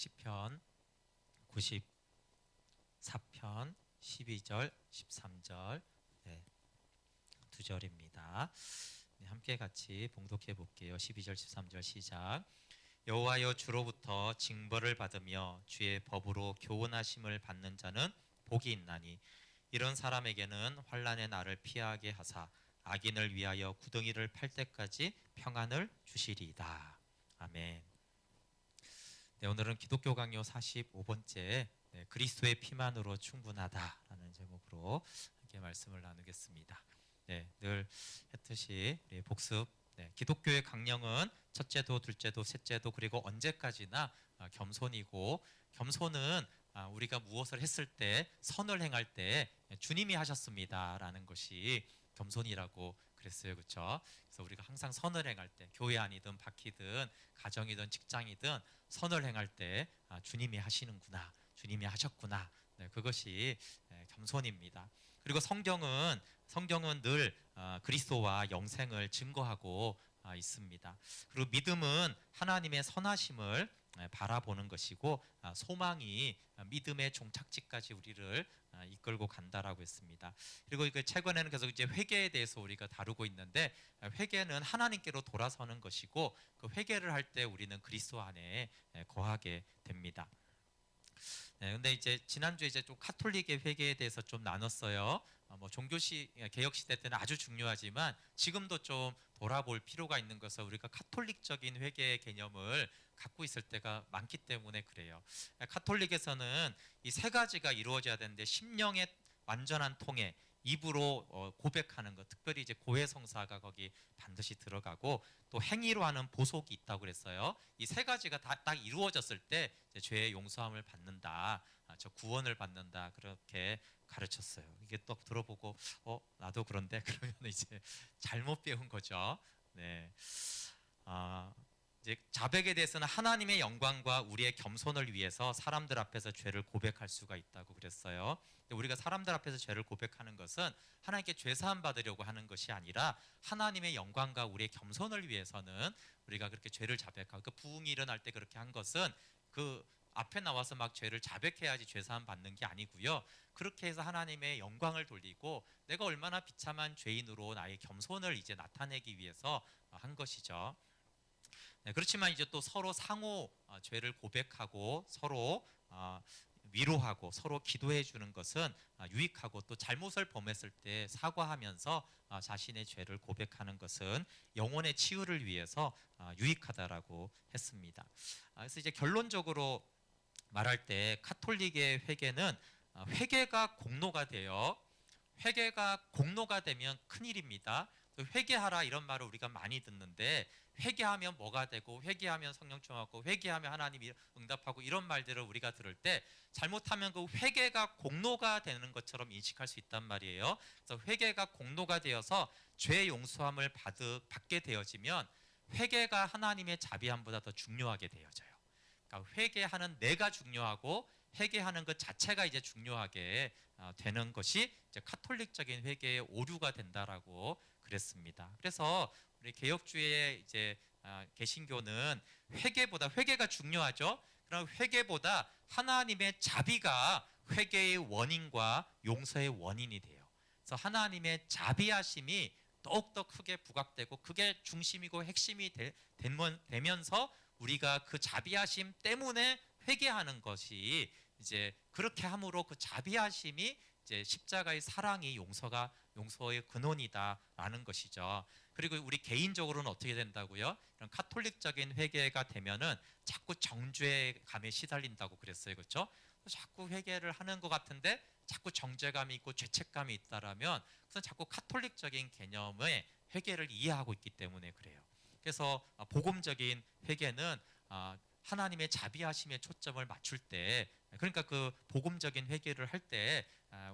시편 94편 12절 13절 두 절입니다. 함께 같이 봉독해 볼게요. 12절 13절 시작. 여호와여, 주로부터 징벌을 받으며 주의 법으로 교훈하심을 받는 자는 복이 있나니 이런 사람에게는 환난의 날을 피하게 하사 악인을 위하여 구덩이를 팔 때까지 평안을 주시리이다. 아멘. 오늘은 기독교 강요 45번째 그리스도의 피만으로 충분하다라는 제목으로 함께 말씀을 나누겠습니다. 늘 했듯이 복습. 기독교의 강령은 첫째도 둘째도 셋째도 그리고 언제까지나 겸손이고, 겸손은 우리가 무엇을 했을 때, 선을 행할 때 주님이 하셨습니다라는 것이 겸손이라고 그랬어요. 그렇죠? 그래서 우리가 항상 선을 행할 때, 교회 안이든 밖이든 가정이든 직장이든 선을 행할 때 주님이 하시는구나, 주님이 하셨구나, 그것이 겸손입니다. 그리고 성경은 늘 그리스도와 영생을 증거하고 있습니다. 그리고 믿음은 하나님의 선하심을 바라보는 것이고, 소망이 믿음의 종착지까지 우리를 이끌고 간다라고 했습니다. 그리고 최근에는 계속 이제 회개에 대해서 우리가 다루고 있는데, 회개는 하나님께로 돌아서는 것이고, 그 회개를 할 때 우리는 그리스도 안에 거하게 됩니다. 근데 이제 지난주에 이제 좀 카톨릭의 회개에 대해서 좀 나눴어요. 개혁 시대 때는 아주 중요하지만 지금도 좀 돌아볼 필요가 있는 것은, 우리가 카톨릭적인 회개의 개념을 갖고 있을 때가 많기 때문에 그래요. 카톨릭에서는 이 세 가지가 이루어져야 되는데, 심령의 완전한 통해, 입으로 고백하는 것, 특별히 이제 고해성사가 거기 반드시 들어가고, 또 행위로 하는 보속이 있다고 그랬어요. 이 세 가지가 다 딱 이루어졌을 때 죄의 용서함을 받는다, 저 구원을 받는다, 그렇게 가르쳤어요. 이게 또 들어보고 나도 그런데 그러면 이제 잘못 배운 거죠. 이제 자백에 대해서는 하나님의 영광과 우리의 겸손을 위해서 사람들 앞에서 죄를 고백할 수가 있다고 그랬어요. 우리가 사람들 앞에서 죄를 고백하는 것은 하나님께 죄 사함 받으려고 하는 것이 아니라 하나님의 영광과 우리의 겸손을 위해서는 우리가 그렇게 죄를 자백하고, 그 부흥이 일어날 때 그렇게 한 것은 그 앞에 나와서 막 죄를 자백해야지 죄 사함 받는 게 아니고요. 그렇게 해서 하나님의 영광을 돌리고, 내가 얼마나 비참한 죄인으로 나의 겸손을 이제 나타내기 위해서 한 것이죠. 그렇지만 이제 또 서로 상호 죄를 고백하고, 서로 위로하고, 서로 기도해 주는 것은 유익하고, 또 잘못을 범했을 때 사과하면서 자신의 죄를 고백하는 것은 영혼의 치유를 위해서 유익하다라고 했습니다. 그래서 이제 결론적으로 말할 때, 카톨릭의 회개는 회개가 공로가 되어, 회개가 공로가 되면 큰일입니다. 회개하라 이런 말을 우리가 많이 듣는데, 회개하면 뭐가 되고, 회개하면 성령 충만하고, 회개하면 하나님이 응답하고, 이런 말들을 우리가 들을 때 잘못하면 그 회개가 공로가 되는 것처럼 인식할 수 있단 말이에요. 그래서 회개가 공로가 되어서 죄 용서함을 받게 되어지면 회개가 하나님의 자비함보다 더 중요하게 되어져요. 그러니까 회개하는 내가 중요하고, 회개하는 것 자체가 이제 중요하게 되는 것이 이제 카톨릭적인 회개의 오류가 된다라고 그랬습니다. 그래서 우리 개혁주의 이제 개신교는 회개가 중요하죠. 그럼 회개보다 하나님의 자비가 회개의 원인과 용서의 원인이 돼요. 그래서 하나님의 자비하심이 더욱더 크게 부각되고, 그게 중심이고 핵심이 되면서 우리가 그 자비하심 때문에 회개하는 것이, 이제 그렇게 함으로 그 자비하심이 이제 십자가의 사랑이 용서의 근원이다라는 것이죠. 그리고 우리 개인적으로는 어떻게 된다고요? 이런 카톨릭적인 회개가 되면은 자꾸 정죄감에 시달린다고 그랬어요. 그렇죠? 자꾸 회개를 하는 것 같은데 자꾸 정죄감이 있고 죄책감이 있다라면, 그건 자꾸 카톨릭적인 개념의 회개를 이해하고 있기 때문에 그래요. 그래서 복음적인 회개는 하나님의 자비하심에 초점을 맞출 때, 그러니까 그 복음적인 회개를 할 때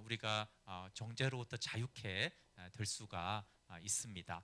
우리가 정죄로부터 자유케 될 수가 있습니다.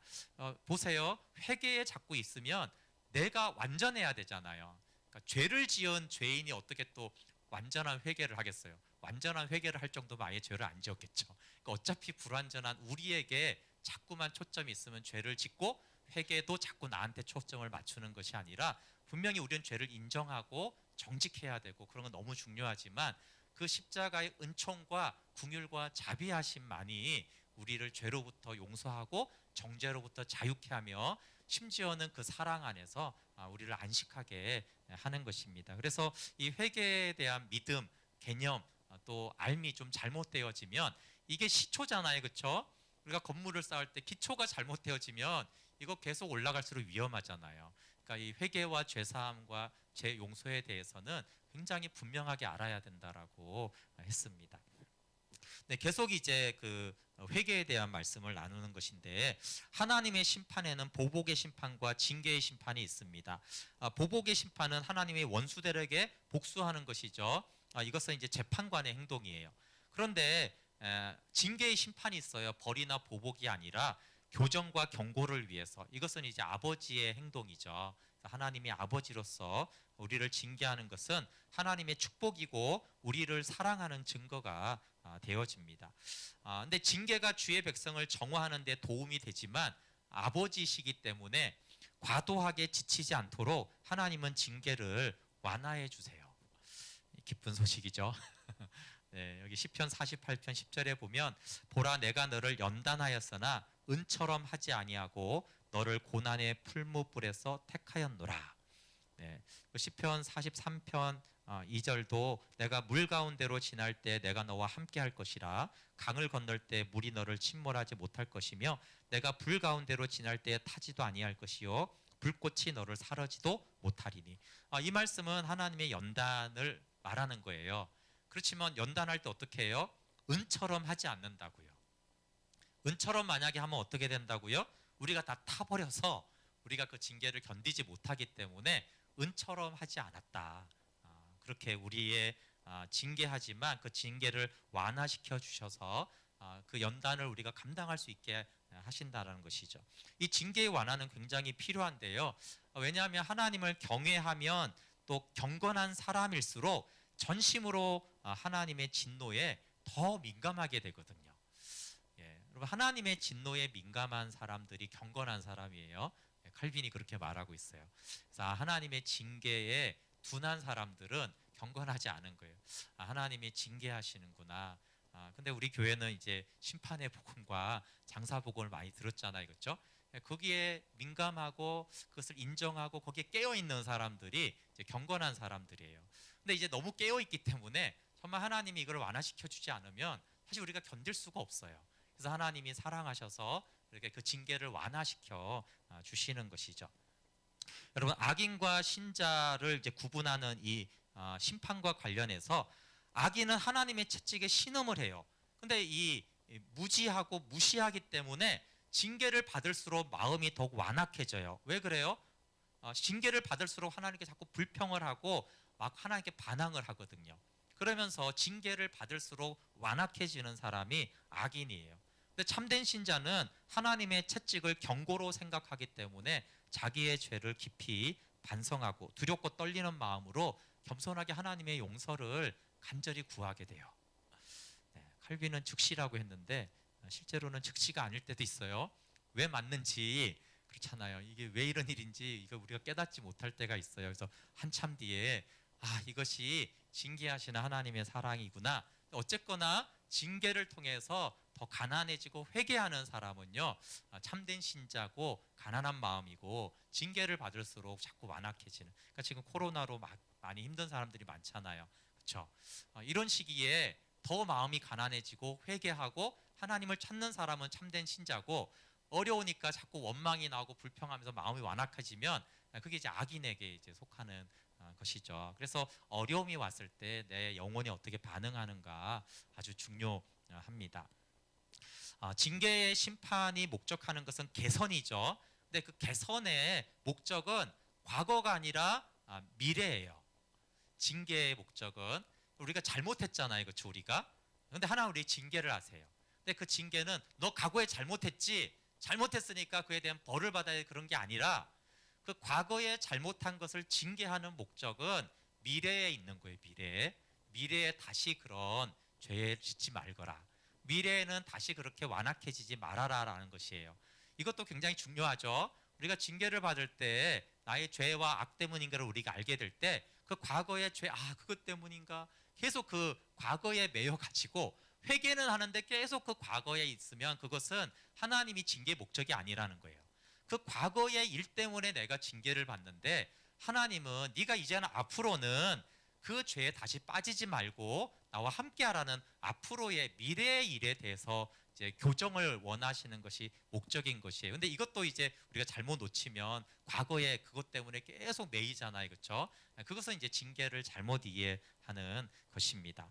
보세요. 회개에 자꾸 있으면 내가 완전해야 되잖아요. 그러니까 죄를 지은 죄인이 어떻게 또 완전한 회개를 하겠어요? 완전한 회개를 할 정도면 아예 죄를 안 지었겠죠. 그러니까 어차피 불완전한 우리에게 자꾸만 초점이 있으면 죄를 짓고, 회개도 자꾸 나한테 초점을 맞추는 것이 아니라 분명히 우리는 죄를 인정하고 정직해야 되고 그런 건 너무 중요하지만 그 십자가의 은총과 긍휼과 자비하심만이 우리를 죄로부터 용서하고 정죄로부터 자유케 하며 심지어는 그 사랑 안에서 우리를 안식하게 하는 것입니다. 그래서 이 회개에 대한 믿음, 개념, 또 알미 좀 잘못되어지면 이게 시초잖아요, 그렇죠? 우리가 건물을 쌓을 때 기초가 잘못되어지면 이거 계속 올라갈수록 위험하잖아요. 그러니까 이 회개와 죄사함과 죄 용서에 대해서는 굉장히 분명하게 알아야 된다라고 했습니다. 네, 계속 이제 그 회개에 대한 말씀을 나누는 것인데 하나님의 심판에는 보복의 심판과 징계의 심판이 있습니다. 보복의 심판은 하나님의 원수들에게 복수하는 것이죠. 이것은 이제 재판관의 행동이에요. 그런데 징계의 심판이 있어요. 벌이나 보복이 아니라 교정과 경고를 위해서. 이것은 이제 아버지의 행동이죠. 하나님의 아버지로서 우리를 징계하는 것은 하나님의 축복이고 우리를 사랑하는 증거가 되어집니다. 근데 징계가 주의 백성을 정화하는 데 도움이 되지만 아버지시기 때문에 과도하게 지치지 않도록 하나님은 징계를 완화해 주세요. 기쁜 소식이죠. 네, 여기 시편 48편 10절에 보면 보라 내가 너를 연단하였으나 은처럼 하지 아니하고 너를 고난의 풀무불에서 택하였노라. 네, 시편 43편 2절도 내가 물 가운데로 지날 때 내가 너와 함께 할 것이라 강을 건널 때 물이 너를 침몰하지 못할 것이며 내가 불 가운데로 지날 때 타지도 아니할 것이요 불꽃이 너를 사르지도 못하리니. 이 말씀은 하나님의 연단을 말하는 거예요. 그렇지만 연단할 때 어떻게 해요? 은처럼 하지 않는다고요. 은처럼 만약에 하면 어떻게 된다고요? 우리가 다 타버려서 우리가 그 징계를 견디지 못하기 때문에 은처럼 하지 않았다. 그렇게 우리의 징계하지만 그 징계를 완화시켜 주셔서 그 연단을 우리가 감당할 수 있게 하신다는 것이죠. 이 징계의 완화는 굉장히 필요한데요. 왜냐하면 하나님을 경외하면 또 경건한 사람일수록 전심으로 하나님의 진노에 더 민감하게 되거든요. 예, 여러분 하나님의 진노에 민감한 사람들이 경건한 사람이에요. 칼빈이 그렇게 말하고 있어요. 그래서 하나님의 징계에 둔한 사람들은 경건하지 않은 거예요. 하나님이 징계하시는구나. 근데 우리 교회는 이제 심판의 복음과 장사 복음을 많이 들었잖아요, 그렇죠? 거기에 민감하고 그것을 인정하고 거기에 깨어 있는 사람들이 이제 경건한 사람들이에요. 근데 이제 너무 깨어 있기 때문에 정말 하나님이 이걸 완화시켜 주지 않으면 사실 우리가 견딜 수가 없어요. 그래서 하나님이 사랑하셔서 이렇게 그 징계를 완화시켜 주시는 것이죠. 여러분 악인과 신자를 이제 구분하는 이 심판과 관련해서 악인은 하나님의 채찍에 신음을 해요. 근데 이 무지하고 무시하기 때문에 징계를 받을수록 마음이 더욱 완악해져요. 왜 그래요? 징계를 받을수록 하나님께 자꾸 불평을 하고 막 하나님께 반항을 하거든요. 그러면서 징계를 받을수록 완악해지는 사람이 악인이에요. 근데 참된 신자는 하나님의 채찍을 경고로 생각하기 때문에 자기의 죄를 깊이 반성하고 두렵고 떨리는 마음으로 겸손하게 하나님의 용서를 간절히 구하게 돼요. 네, 칼빈은 즉시라고 했는데 실제로는 즉시가 아닐 때도 있어요. 왜 맞는지 그렇잖아요. 이게 왜 이런 일인지 이거 우리가 깨닫지 못할 때가 있어요. 그래서 한참 뒤에 이것이 징계하시는 하나님의 사랑이구나. 어쨌거나 징계를 통해서 더 가난해지고 회개하는 사람은요 참된 신자고 가난한 마음이고 징계를 받을수록 자꾸 완악해지는. 그러니까 지금 코로나로 많이 힘든 사람들이 많잖아요, 그렇죠? 이런 시기에 더 마음이 가난해지고 회개하고 하나님을 찾는 사람은 참된 신자고 어려우니까 자꾸 원망이 나오고 불평하면서 마음이 완악해지면 그게 이제 악인에게 이제 속하는 것이죠. 그래서 어려움이 왔을 때 내 영혼이 어떻게 반응하는가 아주 중요합니다. 징계의 심판이 목적하는 것은 개선이죠. 근데 그 개선의 목적은 과거가 아니라 미래예요. 징계의 목적은 우리가 잘못했잖아요, 그렇죠? 우리가. 근데 하나 우리 징계를 하세요. 근데 그 징계는 너 과거에 잘못했지, 잘못했으니까 그에 대한 벌을 받아야 그런 게 아니라 그 과거에 잘못한 것을 징계하는 목적은 미래에 있는 거예요. 미래에 다시 그런 죄를 짓지 말거라. 미래에는 다시 그렇게 완악해지지 말아라라는 것이에요. 이것도 굉장히 중요하죠. 우리가 징계를 받을 때 나의 죄와 악 때문인가를 우리가 알게 될 때 그 과거의 죄, 그것 때문인가 계속 그 과거에 매여 가지고 회개는 하는데 계속 그 과거에 있으면 그것은 하나님이 징계의 목적이 아니라는 거예요. 그 과거의 일 때문에 내가 징계를 받는데 하나님은 네가 이제는 앞으로는 그 죄에 다시 빠지지 말고 나와 함께하라는 앞으로의 미래의 일에 대해서 이제 교정을 원하시는 것이 목적인 것이에요. 근데 이것도 이제 우리가 잘못 놓치면 과거에 그것 때문에 계속 매이잖아요, 그렇죠? 그것은 이제 징계를 잘못 이해하는 것입니다.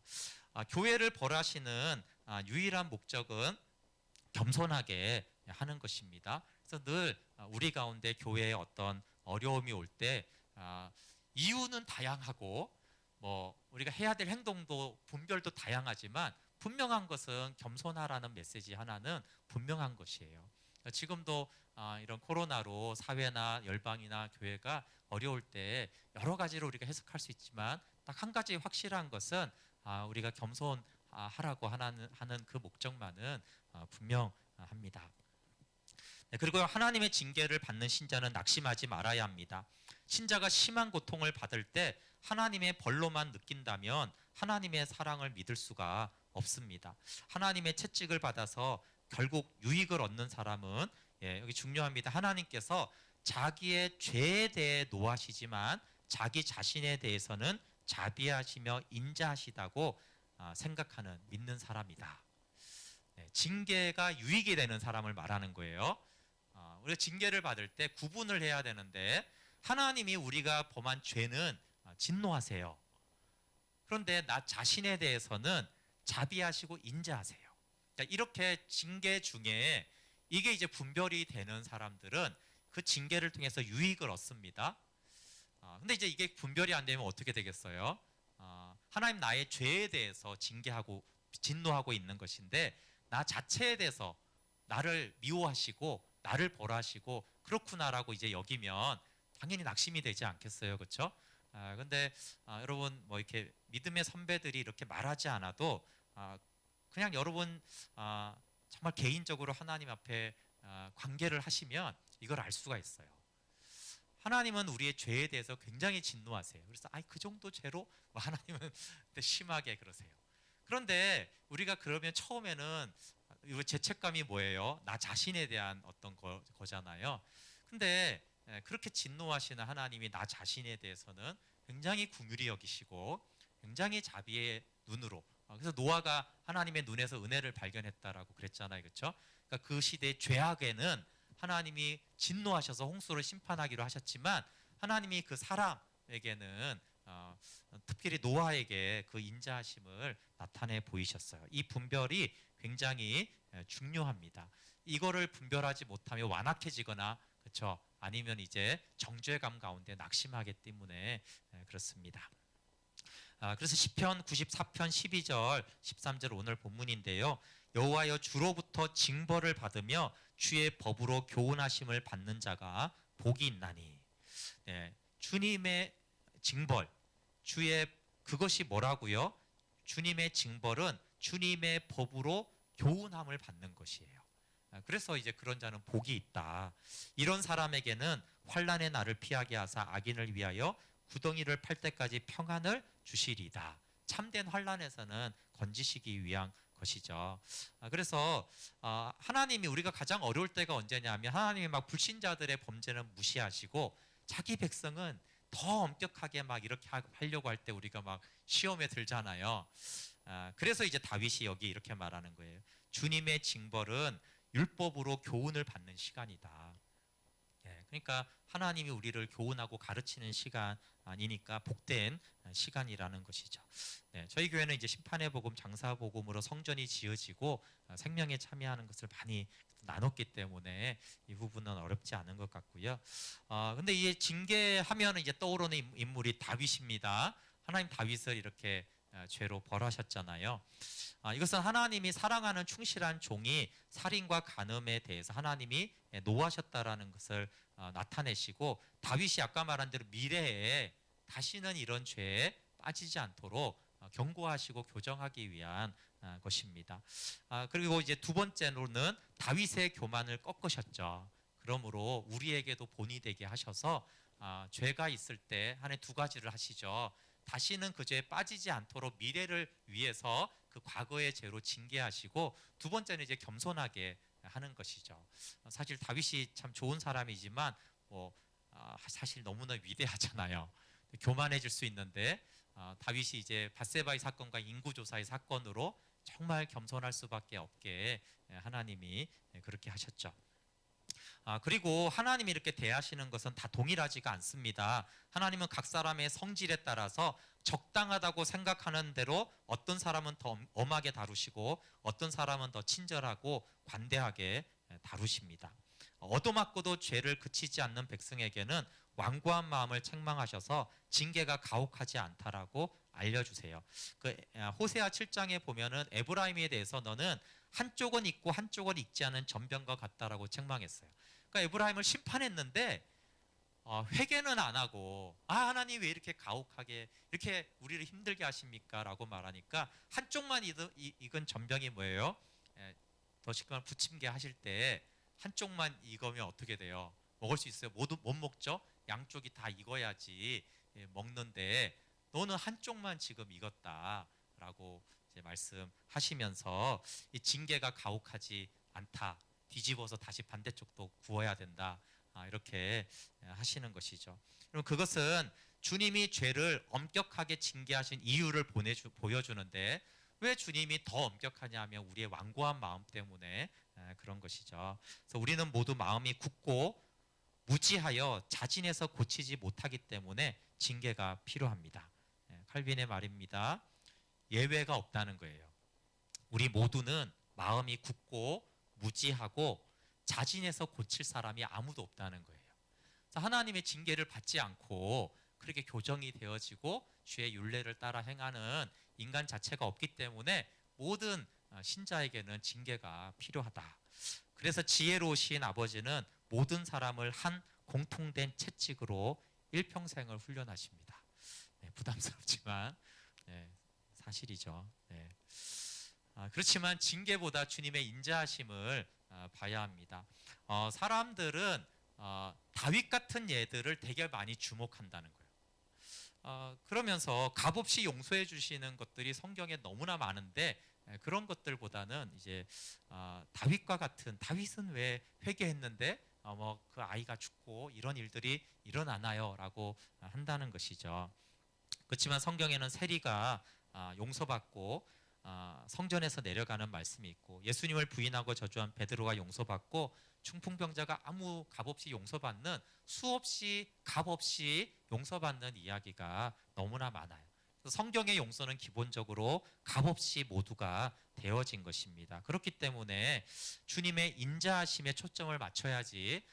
교회를 벌하시는 유일한 목적은 겸손하게 하는 것입니다. 그래서 늘 우리 가운데 교회에 어떤 어려움이 올 때 이유는 다양하고 뭐 우리가 해야 될 행동도 분별도 다양하지만 분명한 것은 겸손하라는 메시지 하나는 분명한 것이에요. 지금도 이런 코로나로 사회나 열방이나 교회가 어려울 때 여러 가지로 우리가 해석할 수 있지만 딱 한 가지 확실한 것은 우리가 겸손하라고 하는 그 목적만은 분명합니다. 네, 그리고 하나님의 징계를 받는 신자는 낙심하지 말아야 합니다. 신자가 심한 고통을 받을 때 하나님의 벌로만 느낀다면 하나님의 사랑을 믿을 수가 없습니다. 하나님의 채찍을 받아서 결국 유익을 얻는 사람은 여기 중요합니다. 하나님께서 자기의 죄에 대해 노하시지만 자기 자신에 대해서는 자비하시며 인자하시다고 생각하는 믿는 사람이다. 징계가 유익이 되는 사람을 말하는 거예요. 우리가 징계를 받을 때 구분을 해야 되는데 하나님이 우리가 범한 죄는 진노하세요. 그런데 나 자신에 대해서는 자비하시고 인자하세요. 그러니까 이렇게 징계 중에 이게 이제 분별이 되는 사람들은 그 징계를 통해서 유익을 얻습니다. 근데 이제 이게 분별이 안 되면 어떻게 되겠어요? 하나님 나의 죄에 대해서 징계하고 진노하고 있는 것인데 나 자체에 대해서 나를 미워하시고 나를 벌하시고 그렇구나라고 이제 여기면 당연히 낙심이 되지 않겠어요, 그렇죠? 근데 여러분 뭐 이렇게 믿음의 선배들이 이렇게 말하지 않아도 그냥 여러분 정말 개인적으로 하나님 앞에 관계를 하시면 이걸 알 수가 있어요. 하나님은 우리의 죄에 대해서 굉장히 진노하세요. 그래서 그 정도 죄로 뭐 하나님은 심하게 그러세요. 그런데 우리가 그러면 처음에는 이 죄책감이 뭐예요? 나 자신에 대한 어떤 거잖아요. 근데 그렇게 진노하시는 하나님이 나 자신에 대해서는 굉장히 긍휼히 여기시고 굉장히 자비의 눈으로 그래서 노아가 하나님의 눈에서 은혜를 발견했다라고 그랬잖아요, 그렇죠? 그러니까 그 시대의 죄악에는 하나님이 진노하셔서 홍수를 심판하기로 하셨지만 하나님이 그 사람에게는 특별히 노아에게 그 인자하심을 나타내 보이셨어요. 이 분별이 굉장히 중요합니다. 이거를 분별하지 못하면 완악해지거나 그렇죠? 아니면 이제 정죄감 가운데 낙심하기 때문에 그렇습니다. 그래서 시편 94편 12절 13절 오늘 본문인데요. 여호와여 주로부터 징벌을 받으며 주의 법으로 교훈하심을 받는 자가 복이 있나니. 주님의 징벌, 주의 그것이 뭐라고요? 주님의 징벌은 주님의 법으로 교훈함을 받는 것이에요. 그래서 이제 그런 자는 복이 있다. 이런 사람에게는 환난의 날을 피하게 하사 악인을 위하여 구덩이를 팔 때까지 평안을 주시리다. 참된 환난에서는 건지시기 위한 것이죠. 그래서 하나님이 우리가 가장 어려울 때가 언제냐면 하나님이 막 불신자들의 범죄는 무시하시고 자기 백성은 더 엄격하게 막 이렇게 하려고 할 때 우리가 막 시험에 들잖아요. 그래서 이제 다윗이 여기 이렇게 말하는 거예요. 주님의 징벌은 율법으로 교훈을 받는 시간이다. 그러니까 하나님이 우리를 교훈하고 가르치는 시간이니까 복된 시간이라는 것이죠. 저희 교회는 이제 심판의 복음, 장사 복음으로 성전이 지어지고 생명에 참여하는 것을 많이 나눴기 때문에 이 부분은 어렵지 않은 것 같고요. 근데 이 징계하면 이제 떠오르는 인물이 다윗입니다. 하나님 다윗을 이렇게 죄로 벌하셨잖아요. 이것은 하나님이 사랑하는 충실한 종이 살인과 간음에 대해서 하나님이 노하셨다라는 것을 나타내시고 다윗이 아까 말한 대로 미래에 다시는 이런 죄에 빠지지 않도록 경고하시고 교정하기 위한 것입니다. 그리고 이제 두 번째로는 다윗의 교만을 꺾으셨죠. 그러므로 우리에게도 본이 되게 하셔서 죄가 있을 때 한 해 두 가지를 하시죠. 다시는 그 죄에 빠지지 않도록 미래를 위해서 그 과거의 죄로 징계하시고, 두 번째는 이제 겸손하게 하는 것이죠. 사실 다윗이 참 좋은 사람이지만 뭐 사실 너무나 위대하잖아요. 교만해질 수 있는데 다윗이 이제 밧세바의 사건과 인구조사의 사건으로 정말 겸손할 수밖에 없게 하나님이 그렇게 하셨죠. 그리고 하나님이 이렇게 대하시는 것은 다 동일하지가 않습니다. 하나님은 각 사람의 성질에 따라서 적당하다고 생각하는 대로 어떤 사람은 더 엄하게 다루시고 어떤 사람은 더 친절하고 관대하게 다루십니다. 얻어맞고도 죄를 그치지 않는 백성에게는 완고한 마음을 책망하셔서 징계가 가혹하지 않다라고 알려주세요. 그 호세아 7장에 보면은 에브라임에 대해서 너는 한쪽은 있고 한쪽은 있지 않은 전병과 같다라고 책망했어요. 그러니까 에브라임을 심판했는데 회개는 안 하고 하나님 왜 이렇게 가혹하게 이렇게 우리를 힘들게 하십니까? 라고 말하니까 한쪽만 익은 전병이 뭐예요? 더 쉽게 말하면 부침개 하실 때 한쪽만 익으면 어떻게 돼요? 먹을 수 있어요? 못 먹죠? 양쪽이 다 익어야지 먹는데 너는 한쪽만 지금 익었다라고 이제 말씀하시면서 이 징계가 가혹하지 않다. 뒤집어서 다시 반대쪽도 구워야 된다. 이렇게 하시는 것이죠. 그럼 그것은 주님이 죄를 엄격하게 징계하신 이유를 보여주는데, 왜 주님이 더 엄격하냐 하면 우리의 완고한 마음 때문에 그런 것이죠. 그래서 우리는 모두 마음이 굳고 무지하여 자진해서 고치지 못하기 때문에 징계가 필요합니다. 칼빈의 말입니다. 예외가 없다는 거예요. 우리 모두는 마음이 굳고 무지하고 자진해서 고칠 사람이 아무도 없다는 거예요. 하나님의 징계를 받지 않고 그렇게 교정이 되어지고 주의 율례를 따라 행하는 인간 자체가 없기 때문에 모든 신자에게는 징계가 필요하다. 그래서 지혜로우신 아버지는 모든 사람을 한 공통된 채찍으로 일평생을 훈련하십니다. 부담스럽지만 사실이죠. 그렇지만 징계보다 주님의 인자하심을 봐야 합니다. 사람들은 다윗 같은 예들을 되게 많이 주목한다는 거예요. 그러면서 값없이 용서해 주시는 것들이 성경에 너무나 많은데 그런 것들보다는 이제 다윗과 같은, 다윗은 왜 회개했는데 뭐 그 아이가 죽고 이런 일들이 일어나나요라고 한다는 것이죠. 그렇지만 성경에는 세리가 용서받고 성전에서 내려가는 말씀이 있고, 예수님을 부인하고 저주한 베드로가 용서받고 충풍병자가 아무 값없이 용서받는, 수없이 값없이 용서받는 이야기가 너무나 많아요. 성경의 용서는 기본적으로 값없이 모두가 되어진 것입니다. 그렇기 때문에 주님의 인자하심에 초점을 맞춰야지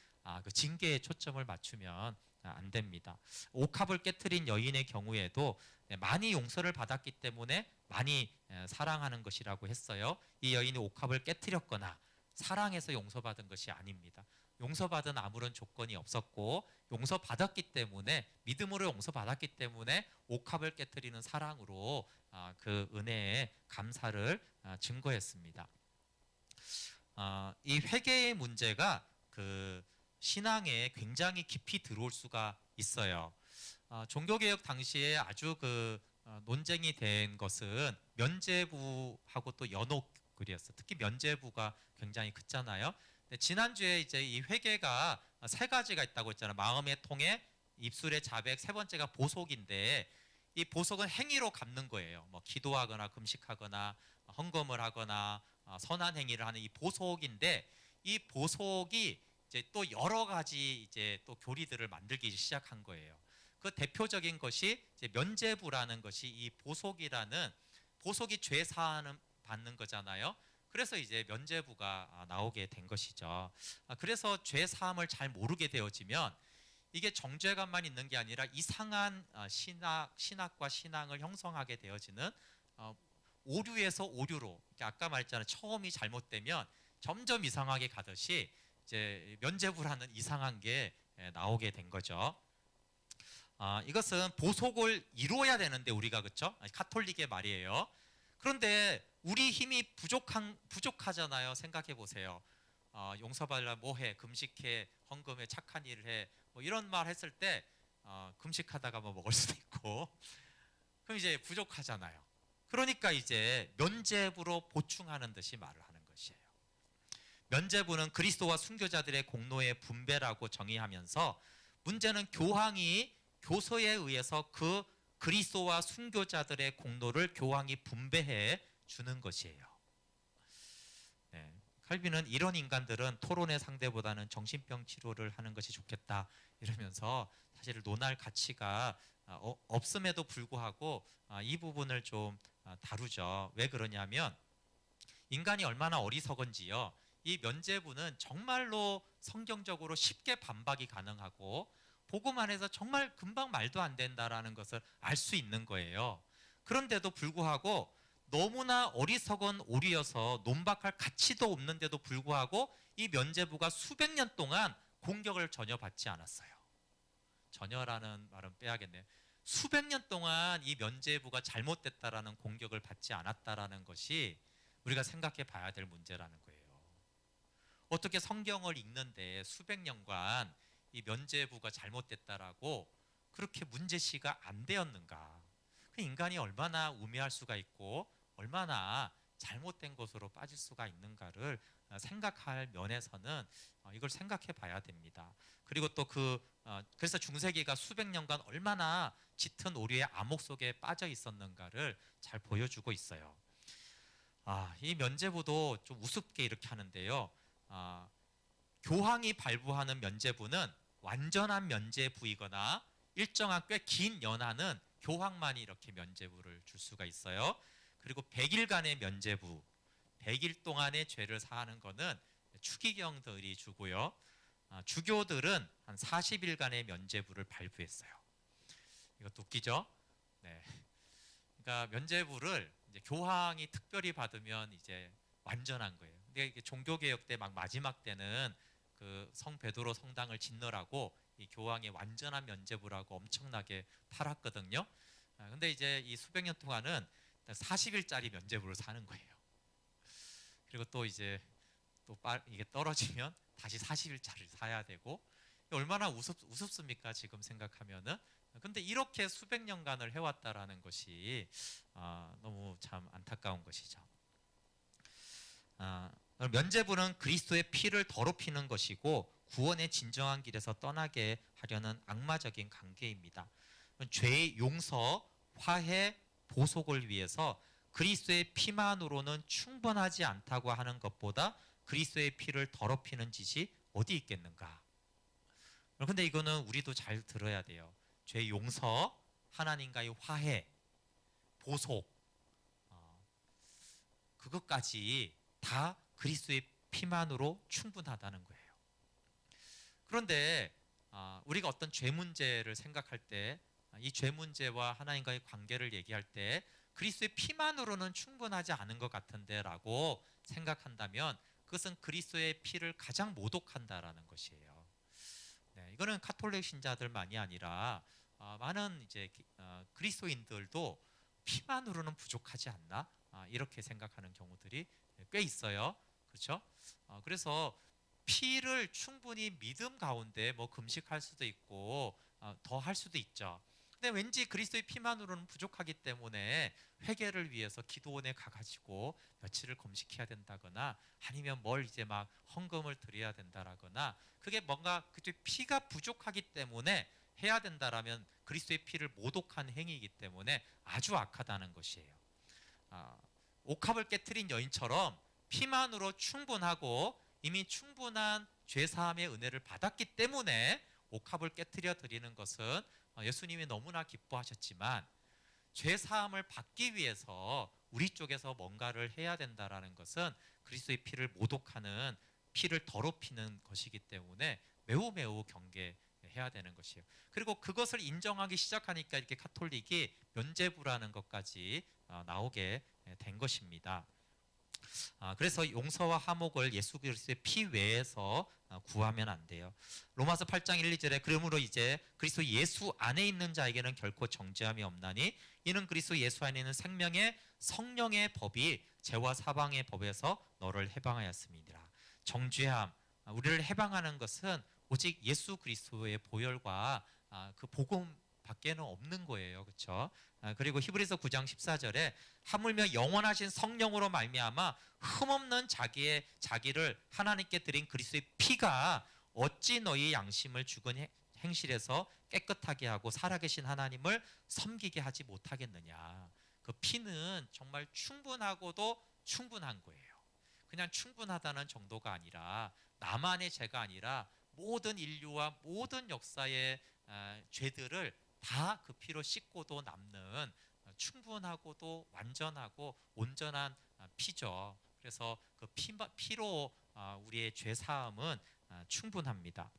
그 징계에 초점을 맞추면 안 됩니다. 옥합을 깨트린 여인의 경우에도 많이 용서를 받았기 때문에 많이 사랑하는 것이라고 했어요. 이 여인이 옥합을 깨트렸거나 사랑해서 용서받은 것이 아닙니다. 용서받은 아무런 조건이 없었고 용서받았기 때문에, 믿음으로 용서받았기 때문에 옥합을 깨트리는 사랑으로 그 은혜의 감사를 증거했습니다. 이 회개의 문제가 그 신앙에 굉장히 깊이 들어올 수가 있어요. 종교개혁 당시에 아주 논쟁이 된 것은 면죄부하고 또 연옥글이었어요. 특히 면죄부가 굉장히 크잖아요. 지난주에 이제 이 회개가 세 가지가 있다고 했잖아요. 마음의 통해, 입술의 자백, 세 번째가 보속인데, 이 보속은 행위로 갚는 거예요. 뭐 기도하거나 금식하거나 헌금을 하거나 선한 행위를 하는 이 보속인데, 이 보속이 이제 또 여러 가지 이제 또 교리들을 만들기 시작한 거예요. 그 대표적인 것이 이제 면죄부라는 것이, 이 보속이 죄 사하는 받는 거잖아요. 그래서 이제 면죄부가 나오게 된 것이죠. 그래서 죄 사함을 잘 모르게 되어지면 이게 정죄감만 있는 게 아니라 이상한 신학과 신앙을 형성하게 되어지는 오류에서 오류로, 아까 말했잖아요. 처음이 잘못되면 점점 이상하게 가듯이 이제 면죄부라는 이상한 게 나오게 된 거죠. 이것은 보속을 이루어야 되는데 우리가, 그렇죠? 카톨릭의 말이에요. 그런데 우리 힘이 부족하잖아요. 생각해 보세요. 용서받으려 뭐해, 금식해, 헌금해, 착한 일을 해, 뭐 이런 말 했을 때 금식하다가 뭐 먹을 수도 있고 그럼 이제 부족하잖아요. 그러니까 이제 면죄부로 보충하는 듯이 말을 하는 것이에요. 면죄부는 그리스도와 순교자들의 공로의 분배라고 정의하면서 문제는 교황이 교서에 의해서 그 그리스도와 순교자들의 공로를 교황이 분배해 주는 것이에요. 네. 칼빈은 이런 인간들은 토론의 상대보다는 정신병 치료를 하는 것이 좋겠다 이러면서 사실 논할 가치가 없음에도 불구하고 이 부분을 좀 다루죠. 왜 그러냐면 인간이 얼마나 어리석은지요. 이 면죄부는 정말로 성경적으로 쉽게 반박이 가능하고 복음 안에서 정말 금방 말도 안 된다라는 것을 알 수 있는 거예요. 그런데도 불구하고 너무나 어리석은 오리여서 논박할 가치도 없는데도 불구하고 이 면죄부가 수백 년 동안 공격을 전혀 받지 않았어요. 전혀라는 말은 빼야겠네요. 수백 년 동안 이 면죄부가 잘못됐다라는 공격을 받지 않았다라는 것이 우리가 생각해 봐야 될 문제라는 거예요. 어떻게 성경을 읽는데 수백 년간 이 면죄부가 잘못됐다라고 그렇게 문제시가 안 되었는가? 그 인간이 얼마나 우매할 수가 있고 얼마나 잘못된 것으로 빠질 수가 있는가를 생각할 면에서는 이걸 생각해 봐야 됩니다. 그리고 또 그래서 중세기가 수백 년간 얼마나 짙은 오류의 암흑 속에 빠져 있었는가를 잘 보여주고 있어요. 이 면죄부도 좀 우습게 이렇게 하는데요. 교황이 발부하는 면죄부는 완전한 면죄부이거나 일정한 꽤 긴 연한은 교황만이 이렇게 면죄부를 줄 수가 있어요. 그리고 100일간의 면죄부, 100일 동안의 죄를 사하는 것은 추기경들이 주고요. 주교들은 한 40일간의 면죄부를 발부했어요. 이것도 웃기죠? 네. 그러니까 면죄부를 이제 교황이 특별히 받으면 이제 완전한 거예요. 근데 이게 종교개혁 때 막 마지막 때는 그 성 베드로 성당을 짓느라고 이 교황의 완전한 면죄부라고 엄청나게 팔았거든요. 근데 이제 이 수백 년 동안은 40일짜리 면죄부를 사는 거예요. 그리고 또 이제 이게 떨어지면 다시 40일짜리를 사야 되고 얼마나 우습습니까 지금 생각하면은. 근데 이렇게 수백 년간을 해왔다라는 것이 너무 참 안타까운 것이죠. 면죄부는 그리스도의 피를 더럽히는 것이고 구원의 진정한 길에서 떠나게 하려는 악마적인 관계입니다. 죄의 용서, 화해, 보속을 위해서 그리스도의 피만으로는 충분하지 않다고 하는 것보다 그리스도의 피를 더럽히는 짓이 어디 있겠는가? 그런데 이거는 우리도 잘 들어야 돼요. 죄 용서, 하나님과의 화해, 보속, 그것까지 다 그리스도의 피만으로 충분하다는 거예요. 그런데 우리가 어떤 죄 문제를 생각할 때 이 죄 문제와 하나님과의 관계를 얘기할 때 그리스도의 피만으로는 충분하지 않은 것 같은데 라고 생각한다면 그것은 그리스도의 피를 가장 모독한다라는 것이에요. 네, 이거는 카톨릭 신자들만이 아니라 많은 이제 그리스도인들도 피만으로는 부족하지 않나 이렇게 생각하는 경우들이 꽤 있어요. 그렇죠? 그래서 피를 충분히 믿음 가운데 뭐 금식할 수도 있고 더 할 수도 있죠. 근데 왠지 그리스도의 피만으로는 부족하기 때문에 회개를 위해서 기도원에 가가지고 며칠을 금식해야 된다거나 아니면 뭘 이제 막 헌금을 드려야 된다라거나 그게 뭔가 그때 피가 부족하기 때문에 해야 된다라면 그리스도의 피를 모독한 행위이기 때문에 아주 악하다는 것이에요. 옥합을 깨트린 여인처럼 피만으로 충분하고 이미 충분한 죄사함의 은혜를 받았기 때문에 옥합을 깨트려 드리는 것은 예수님이 너무나 기뻐하셨지만 죄사함을 받기 위해서 우리 쪽에서 뭔가를 해야 된다라는 것은 그리스도의 피를 모독하는, 피를 더럽히는 것이기 때문에 매우 매우 경계해야 되는 것이에요. 그리고 그것을 인정하기 시작하니까 이렇게 카톨릭이 면죄부라는 것까지 나오게 된 것입니다. 그래서 용서와 화목을 예수 그리스도의 피 외에서 구하면 안 돼요. 로마서 8장 1, 2절에 그러므로 이제 그리스도 예수 안에 있는 자에게는 결코 정죄함이 없나니 이는 그리스도 예수 안에 있는 생명의 성령의 법이 죄와 사방의 법에서 너를 해방하였습니다. 정죄함, 우리를 해방하는 것은 오직 예수 그리스도의 보혈과 그 복음 밖에는 없는 거예요. 그렇죠? 그리고 히브리서 9장 14절에 하물며 영원하신 성령으로 말미암아 흠없는 자기를 하나님께 드린 그리스도의 피가 어찌 너희 양심을 죽은 행실에서 깨끗하게 하고 살아계신 하나님을 섬기게 하지 못하겠느냐. 그 피는 정말 충분하고도 충분한 거예요. 그냥 충분하다는 정도가 아니라 나만의 죄가 아니라 모든 인류와 모든 역사의 죄들을 다 그 피로 씻고도 남는 충분하고도 완전하고 온전한 피죠. 그래서 그 피로 우리의 죄 사함은 충분합니다.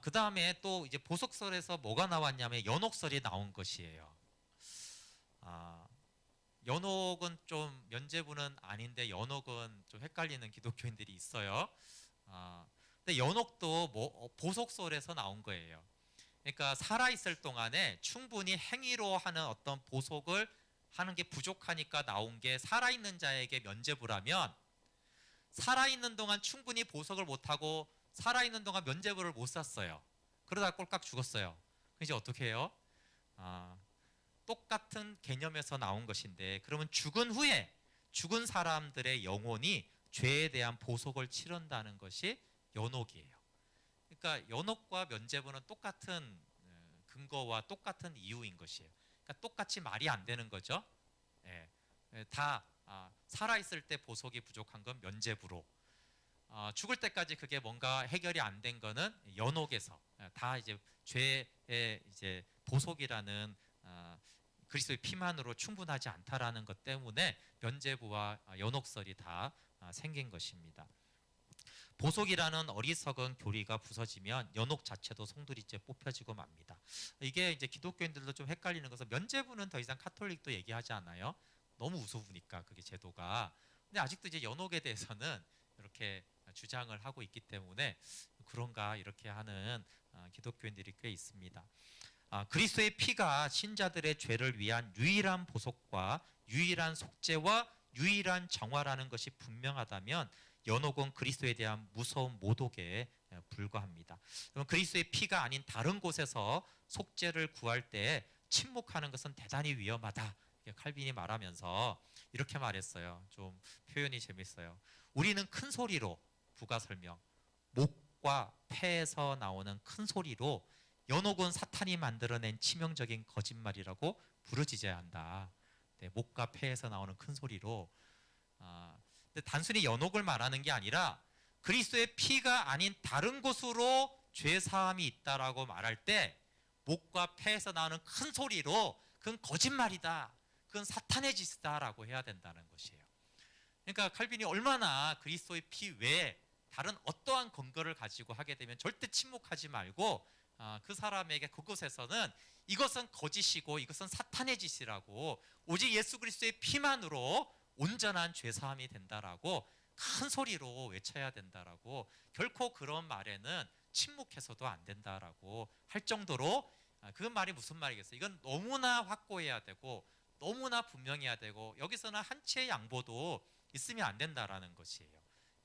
그 다음에 또 이제 보석설에서 뭐가 나왔냐면 연옥설이 나온 것이에요. 연옥은 좀 면죄부는 아닌데 연옥은 좀 헷갈리는 기독교인들이 있어요. 근데 연옥도 보석설에서 나온 거예요. 그러니까 살아있을 동안에 충분히 행위로 하는 어떤 보석을 하는 게 부족하니까 나온 게 살아있는 자에게 면죄부라면, 살아있는 동안 충분히 보석을 못하고 살아있는 동안 면죄부를 못 샀어요. 그러다 꼴깍 죽었어요. 이제 어떻게 해요? 똑같은 개념에서 나온 것인데, 그러면 죽은 후에 죽은 사람들의 영혼이 죄에 대한 보석을 치른다는 것이 연옥이에요. 그러니까 연옥과 면죄부는 똑같은 근거와 똑같은 이유인 것이에요. 그러니까 똑같이 말이 안 되는 거죠. 예, 다 살아있을 때 보석이 부족한 건 면죄부로, 죽을 때까지 그게 뭔가 해결이 안 된 거는 연옥에서 다 이제 죄의 이제 보석이라는 그리스도의 피만으로 충분하지 않다라는 것 때문에 면죄부와 연옥설이 다 생긴 것입니다. 보석이라는 어리석은 교리가 부서지면 연옥 자체도 송두리째 뽑혀지고 맙니다. 이게 이제 기독교인들도 좀 헷갈리는 것은 면죄부는 더 이상 카톨릭도 얘기하지 않아요. 너무 우스우니까 그게 제도가. 근데 아직도 이제 연옥에 대해서는 이렇게 주장을 하고 있기 때문에 그런가 이렇게 하는 기독교인들이 꽤 있습니다. 그리스도의 피가 신자들의 죄를 위한 유일한 보석과 유일한 속죄와 유일한 정화라는 것이 분명하다면 연옥은 그리스도에 대한 무서운 모독에 불과합니다. 그럼 그리스도의 피가 아닌 다른 곳에서 속죄를 구할 때 침묵하는 것은 대단히 위험하다. 칼빈이 말하면서 이렇게 말했어요. 좀 표현이 재밌어요. 우리는 큰 소리로, 부가 설명, 목과 폐에서 나오는 큰 소리로 연옥은 사탄이 만들어낸 치명적인 거짓말이라고 부르짖어야 한다. 네, 목과 폐에서 나오는 큰 소리로. 근데 단순히 연옥을 말하는 게 아니라 그리스도의 피가 아닌 다른 곳으로 죄 사함이 있다라고 말할 때 목과 폐에서 나오는 큰 소리로 그건 거짓말이다, 그건 사탄의 짓이다라고 해야 된다는 것이에요. 그러니까 칼빈이 얼마나 그리스도의 피 외에 다른 어떠한 근거를 가지고 하게 되면 절대 침묵하지 말고 그 사람에게 그곳에서는 이것은 거짓이고 이것은 사탄의 짓이라고, 오직 예수 그리스도의 피만으로 온전한 죄사함이 된다라고 큰 소리로 외쳐야 된다라고, 결코 그런 말에는 침묵해서도 안 된다라고 할 정도로, 그 말이 무슨 말이겠어요? 이건 너무나 확고해야 되고 너무나 분명해야 되고 여기서는 한치의 양보도 있으면 안 된다라는 것이에요.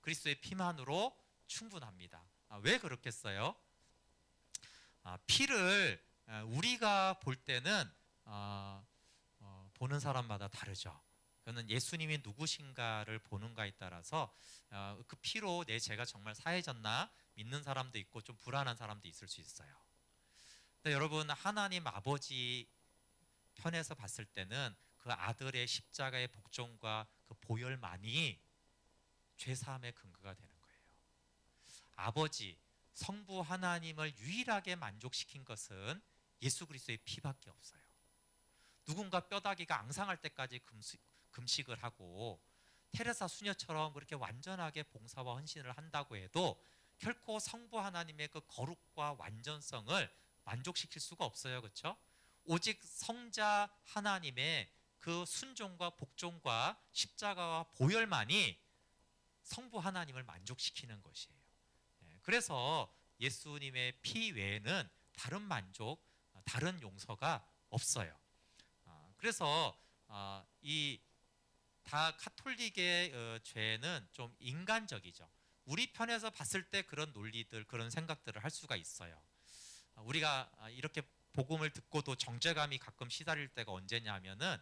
그리스도의 피만으로 충분합니다. 왜 그렇겠어요? 피를 우리가 볼 때는 보는 사람마다 다르죠. 그는 예수님이 누구신가를 보는 가에 따라서 그 피로 내 죄가 정말 사해졌나 믿는 사람도 있고 좀 불안한 사람도 있을 수 있어요. 근데 여러분, 하나님 아버지 편에서 봤을 때는 그 아들의 십자가의 복종과 그 보혈만이 죄사함의 근거가 되는 거예요. 아버지 성부 하나님을 유일하게 만족시킨 것은 예수 그리스도의 피밖에 없어요. 누군가 뼈다귀가 앙상할 때까지 금식을 하고 테레사 수녀처럼 그렇게 완전하게 봉사와 헌신을 한다고 해도 결코 성부 하나님의 그 거룩과 완전성을 만족시킬 수가 없어요. 그렇죠? 오직 성자 하나님의 그 순종과 복종과 십자가와 보혈만이 성부 하나님을 만족시키는 것이에요. 그래서 예수님의 피 외에는 다른 만족, 다른 용서가 없어요. 그래서 이 다 카톨릭의 죄는 좀 인간적이죠. 우리 편에서 봤을 때 그런 논리들, 그런 생각들을 할 수가 있어요. 우리가 이렇게 복음을 듣고도 정죄감이 가끔 시달릴 때가 언제냐면은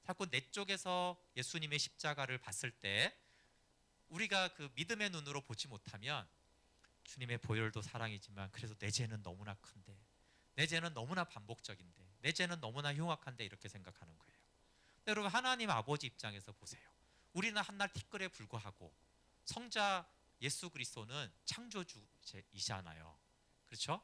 자꾸 내 쪽에서 예수님의 십자가를 봤을 때 우리가 그 믿음의 눈으로 보지 못하면 주님의 보혈도 사랑이지만 그래서 내 죄는 너무나 큰데, 내 죄는 너무나 반복적인데, 내 죄는 너무나 흉악한데 이렇게 생각하는 거예요. 여러분, 하나님 아버지 입장에서 보세요. 우리는 한낱 티끌에 불과하고 성자 예수 그리스도는 창조주이잖아요. 그렇죠?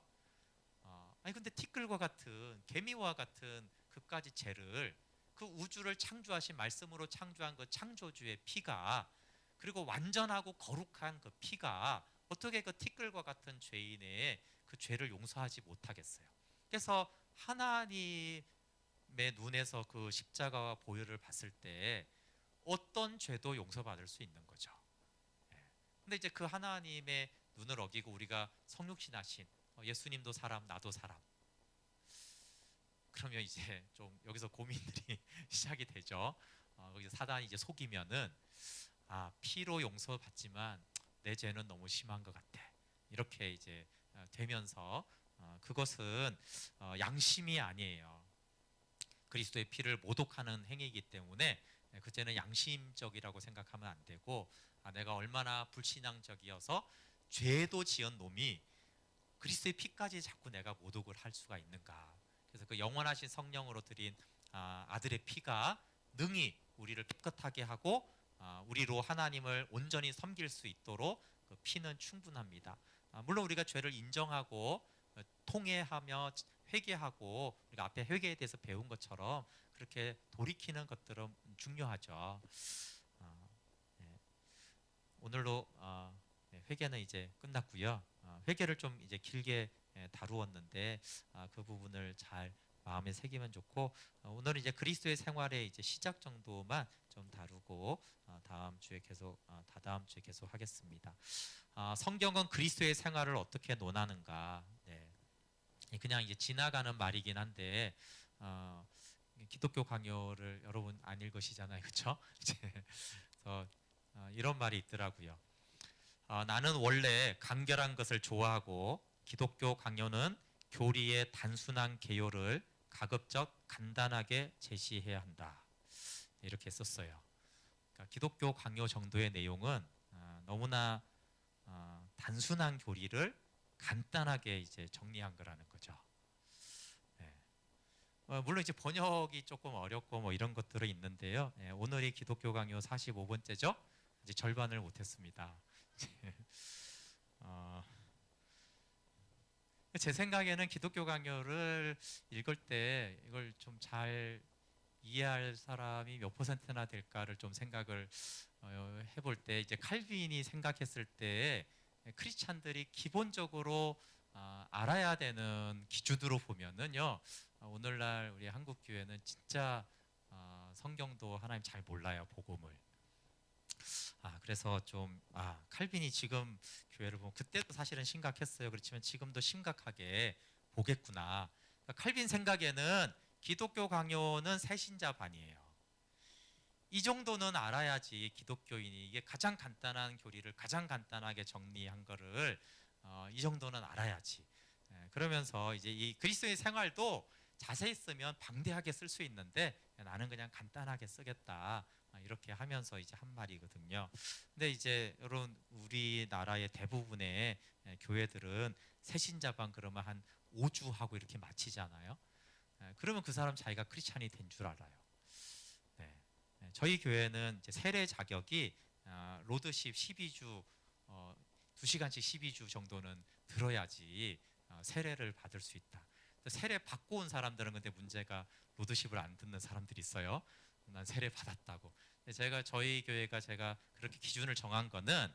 아니 근데 티끌과 같은, 개미와 같은 그까지 죄를, 그 우주를 창조하신, 말씀으로 창조한 그 창조주의 피가, 그리고 완전하고 거룩한 그 피가 어떻게 그 티끌과 같은 죄인의 그 죄를 용서하지 못하겠어요. 그래서 하나님의 눈에서 그 십자가와 보혈을 봤을 때 어떤 죄도 용서받을 수 있는 거죠. 예. 근데 이제 그 하나님의 눈을 어기고 우리가 성육신하신 예수님도 사람, 나도 사람. 그러면 이제 좀 여기서 고민들이 시작이 되죠. 거기서 사단이 이제 속이면은, 피로 용서받지만 내 죄는 너무 심한 것 같아. 이렇게 이제 되면서, 그것은 양심이 아니에요. 그리스도의 피를 모독하는 행위이기 때문에 그 죄는 양심적이라고 생각하면 안 되고, 내가 얼마나 불신앙적이어서 죄도 지은 놈이 그리스도의 피까지 자꾸 내가 모독을 할 수가 있는가. 그래서 그 영원하신 성령으로 드린 아들의 피가 능히 우리를 깨끗하게 하고 우리로 하나님을 온전히 섬길 수 있도록 그 피는 충분합니다. 물론 우리가 죄를 인정하고 통회하며 회개하고, 우리가 앞에 회개에 대해서 배운 것처럼 그렇게 돌이키는 것들은 중요하죠. 어, 네. 오늘로 회개는 이제 끝났고요. 회개를 좀 이제 길게 다루었는데 그 부분을 잘 마음에 새기면 좋고, 오늘은 이제 그리스도의 생활의 이제 시작 정도만 좀 다루고 다음 주에 계속 다다음 주에 계속 하겠습니다. 성경은 그리스도의 생활을 어떻게 논하는가? 네. 그냥 이제 지나가는 말이긴 한데 기독교 강요를 여러분 안 읽으시잖아요, 그렇죠? 그래서 이런 말이 있더라고요. 나는 원래 간결한 것을 좋아하고 기독교 강요는 교리의 단순한 개요를 가급적 간단하게 제시해야 한다. 이렇게 썼어요. 그러니까 기독교 강요 정도의 내용은 너무나 단순한 교리를 간단하게 이제 정리한 거라는 거죠. 네. 물론 이제 번역이 조금 어렵고 뭐 이런 것들은 있는데요. 오늘이 기독교 강요 45번째죠. 이제 절반을 못했습니다. 어, 제 생각에는 기독교 강요를 읽을 때 이걸 좀 잘 이해할 사람이 몇 퍼센트나 될까를 좀 생각을 해볼 때, 이제 칼빈이 생각했을 때 크리스찬들이 기본적으로 알아야 되는 기준으로 보면은요, 오늘날 우리 한국 교회는 진짜 성경도 하나님 잘 몰라요, 복음을. 그래서 좀 칼빈이 지금 교회를 보면 그때도 사실은 심각했어요. 그렇지만 지금도 심각하게 보겠구나. 그러니까 칼빈 생각에는 기독교 강요는 새신자반이에요. 이 정도는 알아야지 기독교인이, 이게 가장 간단한 교리를 가장 간단하게 정리한 거를 이 정도는 알아야지. 그러면서 이제 이 그리스도의 생활도 자세히 쓰면 방대하게 쓸 수 있는데 나는 그냥 간단하게 쓰겠다. 이렇게 하면서 이제 한 말이거든요. 근데 이제 여러분, 우리나라의 대부분의 교회들은 새신자반 그러면 한 5주 하고 이렇게 마치잖아요. 그러면 그 사람 자기가 크리스찬이 된 줄 알아요. 네. 저희 교회는 이제 세례 자격이 로드십 12주 2시간씩 12주 정도는 들어야지 세례를 받을 수 있다. 세례 받고 온 사람들은 근데 문제가 로드십을 안 듣는 사람들이 있어요. 난 세례 받았다고. 제가 저희 교회가 제가 그렇게 기준을 정한 거는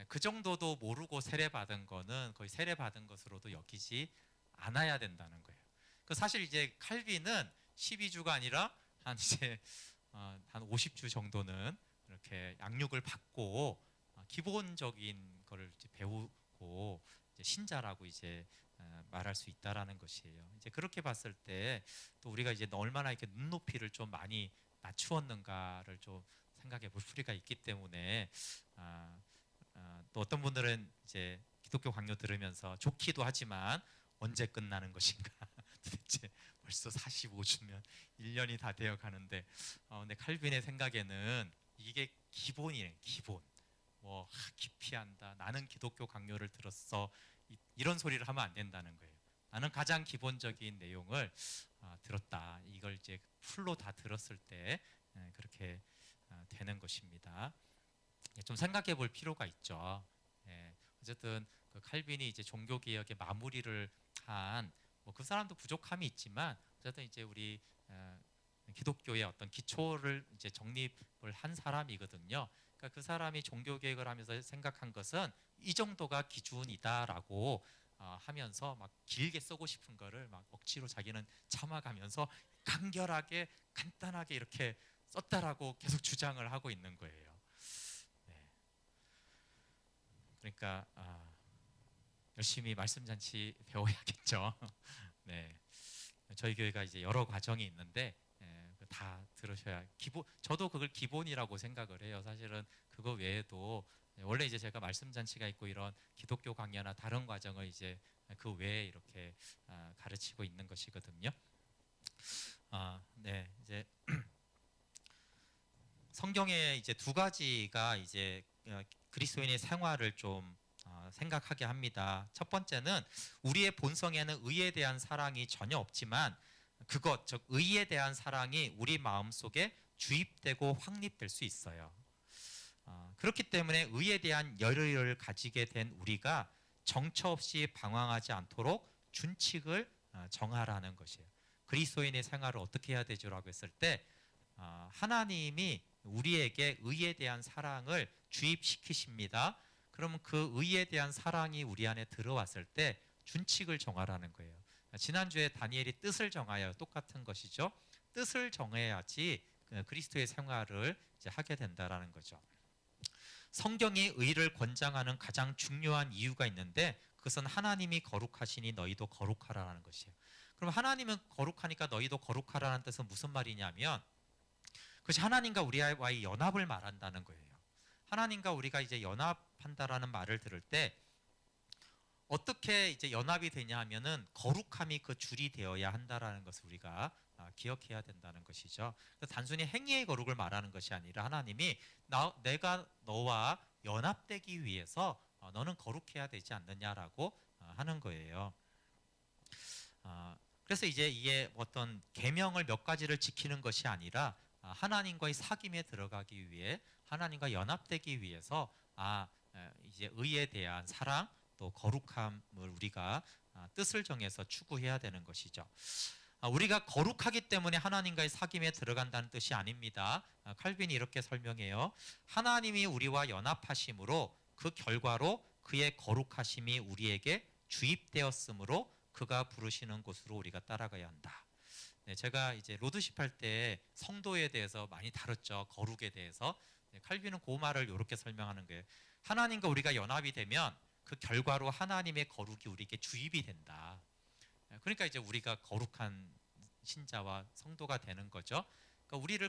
그 정도도 모르고 세례 받은 거는 거의 세례 받은 것으로도 여기지 않아야 된다는 거예요. 그 사실 이제 칼빈은 12주가 아니라 한 이제 한 50주 정도는 이렇게 양육을 받고 기본적인 거를 이제 배우고 이제 신자라고 이제 말할 수 있다라는 것이에요. 이제 그렇게 봤을 때 또 우리가 이제 얼마나 이렇게 눈높이를 좀 많이 낮추었는가를 좀 생각해 볼 필요가 있기 때문에 또 어떤 분들은 이제 기독교 강요 들으면서 좋기도 하지만 언제 끝나는 것인가? 도대체 벌써 45주면 1년이 다 되어 가는데, 근데 칼빈의 생각에는 이게 기본이에요. 기본. 뭐 기피한다. 나는 기독교 강요를 들었어. 이런 소리를 하면 안 된다는 거예요. 나는 가장 기본적인 내용을 들었다. 이걸 이제 풀로 다 들었을 때 그렇게 되는 것입니다. 좀 생각해 볼 필요가 있죠. 어쨌든 그 칼빈이 이제 종교 개혁의 마무리를 한 뭐 그 사람도 부족함이 있지만 어쨌든 이제 우리 기독교의 어떤 기초를 이제 정립을 한 사람이거든요. 그러니까 그 사람이 종교 개혁을 하면서 생각한 것은 이 정도가 기준이다라고 하면서 막 길게 쓰고 싶은 거를 막 억지로 자기는 참아가면서 간결하게 간단하게 이렇게 썼다라고 계속 주장을 하고 있는 거예요. 네. 그러니까 열심히 말씀 잔치 배워야겠죠. 네. 저희 교회가 이제 여러 과정이 있는데 다 들으셔야 기본. 저도 그걸 기본이라고 생각을 해요. 사실은 그거 외에도 원래 이제 제가 말씀 잔치가 있고 이런 기독교 강연이나 다른 과정을 이제 그 외에 이렇게 가르치고 있는 것이거든요. 네, 이제 성경에 이제 두 가지가 이제 그리스도인의 생활을 좀 생각하게 합니다. 첫 번째는 우리의 본성에는 의에 대한 사랑이 전혀 없지만 그것, 즉 의에 대한 사랑이 우리 마음속에 주입되고 확립될 수 있어요. 그렇기 때문에 의에 대한 열의를 가지게 된 우리가 정처 없이 방황하지 않도록 준칙을 정하라는 것이에요. 그리스도인의 생활을 어떻게 해야 되죠라고 했을 때 하나님이 우리에게 의에 대한 사랑을 주입시키십니다. 그러면 그 의에 대한 사랑이 우리 안에 들어왔을 때 준칙을 정하라는 거예요. 지난주에 다니엘이 뜻을 정하여 똑같은 것이죠. 뜻을 정해야지 그리스도의 생활을 이제 하게 된다라는 거죠. 성경이 의를 권장하는 가장 중요한 이유가 있는데 그것은 하나님이 거룩하시니 너희도 거룩하라는 것이에요. 그럼 하나님은 거룩하니까 너희도 거룩하라는 뜻은 무슨 말이냐면 그것이 하나님과 우리와의 연합을 말한다는 거예요. 하나님과 우리가 이제 연합한다라는 말을 들을 때 어떻게 이제 연합이 되냐 하면은 거룩함이 그 줄이 되어야 한다라는 것을 우리가 기억해야 된다는 것이죠. 단순히 행위의 거룩을 말하는 것이 아니라 하나님이 내가 너와 연합되기 위해서 너는 거룩해야 되지 않느냐라고 하는 거예요. 그래서 이제 이게 어떤 계명을 몇 가지를 지키는 것이 아니라 하나님과의 사귐에 들어가기 위해 하나님과 연합되기 위해서 이제 의에 대한 사랑 또 거룩함을 우리가 뜻을 정해서 추구해야 되는 것이죠. 우리가 거룩하기 때문에 하나님과의 사귐에 들어간다는 뜻이 아닙니다. 칼빈이 이렇게 설명해요. 하나님이 우리와 연합하심으로 그 결과로 그의 거룩하심이 우리에게 주입되었으므로 그가 부르시는 곳으로 우리가 따라가야 한다. 네, 제가 이제 로드십 할 때 성도에 대해서 많이 다뤘죠. 거룩에 대해서. 칼빈은 그 말을 이렇게 설명하는 거예요. 하나님과 우리가 연합이 되면 그 결과로 하나님의 거룩이 우리에게 주입이 된다. 그러니까 이제 우리가 거룩한 신자와 성도가 되는 거죠. 그러니까 우리를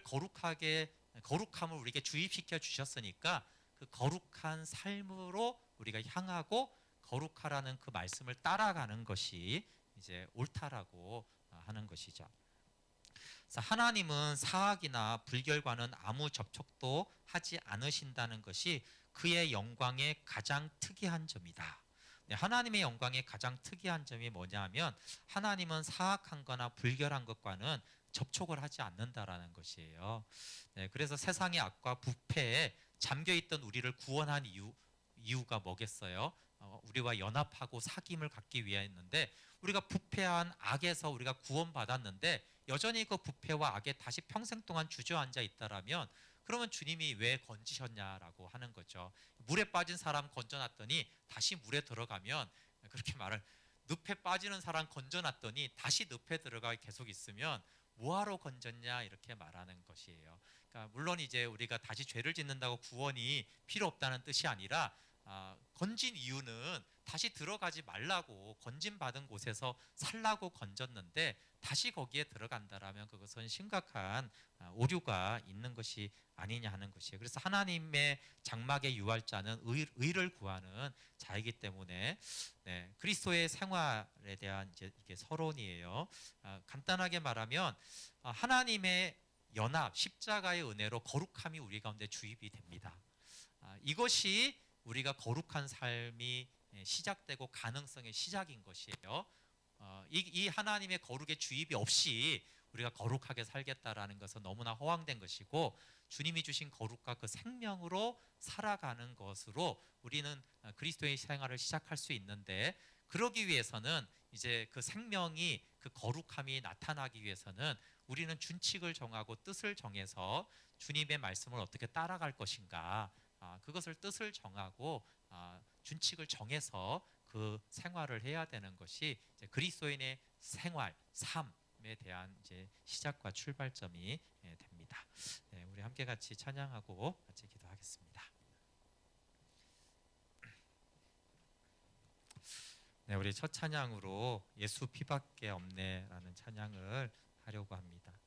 거룩함을 우리에게 주입시켜 주셨으니까 그 거룩한 삶으로 우리가 향하고 거룩하라는 그 말씀을 따라가는 것이 이제 옳다라고 하는 것이죠. 하나님은 사악이나 불결과는 아무 접촉도 하지 않으신다는 것이 그의 영광의 가장 특이한 점이다. 하나님의 영광의 가장 특이한 점이 뭐냐면 하나님은 사악한 거나 불결한 것과는 접촉을 하지 않는다라는 것이에요. 그래서 세상의 악과 부패에 잠겨있던 우리를 구원한 이유가 뭐겠어요? 우리와 연합하고 사귐을 갖기 위해였는데 우리가 부패한 악에서 우리가 구원받았는데 여전히 그 부패와 악에 다시 평생 동안 주저앉아 있다라면 그러면 주님이 왜 건지셨냐라고 하는 거죠. 물에 빠진 사람 건져놨더니 다시 물에 들어가면 그렇게 말을 늪에 빠지는 사람 건져놨더니 다시 늪에 들어가 계속 있으면 뭐하러 건졌냐 이렇게 말하는 것이에요. 그러니까 물론 이제 우리가 다시 죄를 짓는다고 구원이 필요 없다는 뜻이 아니라 건진 이유는 다시 들어가지 말라고 건진받은 곳에서 살라고 건졌는데 다시 거기에 들어간다라면 그것은 심각한 오류가 있는 것이 아니냐 하는 것이에요. 그래서 하나님의 장막의 유할자는 의를 구하는 자이기 때문에 네, 그리스도의 생활에 대한 이제 이게 서론이에요. 간단하게 말하면 하나님의 연합 십자가의 은혜로 거룩함이 우리 가운데 주입이 됩니다. 이것이 우리가 거룩한 삶이 시작되고 가능성의 시작인 것이에요. 이 하나님의 거룩의 주입이 없이 우리가 거룩하게 살겠다라는 것은 너무나 허황된 것이고 주님이 주신 거룩과 그 생명으로 살아가는 것으로 우리는 그리스도의 생활을 시작할 수 있는데 그러기 위해서는 이제 그 생명이 그 거룩함이 나타나기 위해서는 우리는 준칙을 정하고 뜻을 정해서 주님의 말씀을 어떻게 따라갈 것인가 그것을 뜻을 정하고 준칙을 정해서 그 생활을 해야 되는 것이 이제 그리스도인의 생활, 삶에 대한 이제 시작과 출발점이 됩니다. 네, 우리 함께 같이 찬양하고 같이 기도하겠습니다. 네, 우리 첫 찬양으로 예수 피밖에 없네라는 찬양을 하려고 합니다.